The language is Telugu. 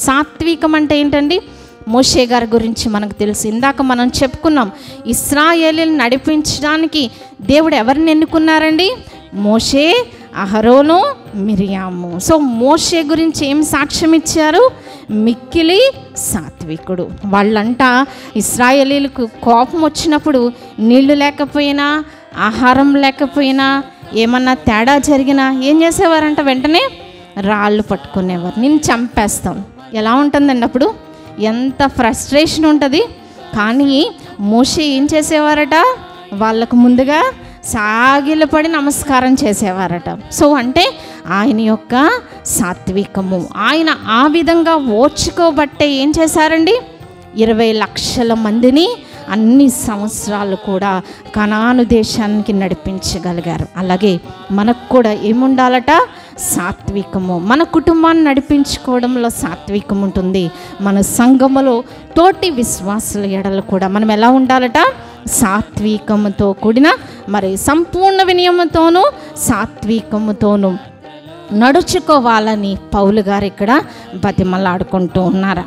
సాత్వికం అంటే ఏంటండి? మోషే గారి గురించి మనకు తెలుసు. ఇందాక మనం చెప్పుకున్నాం, ఇశ్రాయేలుని నడిపించడానికి దేవుడు ఎవరిని ఎన్నుకున్నారండి? మోషే, అహరోను, మిరియాము. సో మోషే గురించి ఏం సాక్ష్యం ఇచ్చారు? మిక్కిలి సాత్వికుడు. వాళ్ళంట ఇశ్రాయేలీలకు కోపం వచ్చినప్పుడు నీళ్లు లేకపోయినా, ఆహారం లేకపోయినా, ఏమన్నా తేడా జరిగినా ఏం చేసేవారంట? వెంటనే రాళ్ళు పట్టుకునేవారు. నేను చంపేస్తాం. ఎలా ఉంటుందండి అప్పుడు? ఎంత ఫ్రస్ట్రేషన్ ఉంటుంది. కానీ మోషే ఏం చేసేవారట? వాళ్ళకు ముందుగా సాగిలపడి నమస్కారం చేసేవారట. సో అంటే ఆయన యొక్క సాత్వికము. ఆయన ఆ విధంగా ఓర్చుకోబట్టే ఏం చేశారండి? 20 లక్షల మందిని అన్ని సంవత్సరాలు కూడా కనాను దేశానికి నడిపించగలిగారు. అలాగే మనకు కూడా ఏముండాలట? సాత్వికము. మన కుటుంబాన్ని నడిపించుకోవడంలో సాత్వికం ఉంటుంది. మన సంఘములో తోటి విశ్వాసుల ఎడల కూడా మనం ఎలా ఉండాలట? సాత్వికముతో కూడిన మరి సంపూర్ణ వినయముతోనూ సాత్వికముతోనూ నడుచుకోవాలని పౌలు గారు ఇక్కడ బతిమలాడుకుంటూ ఉన్నారు.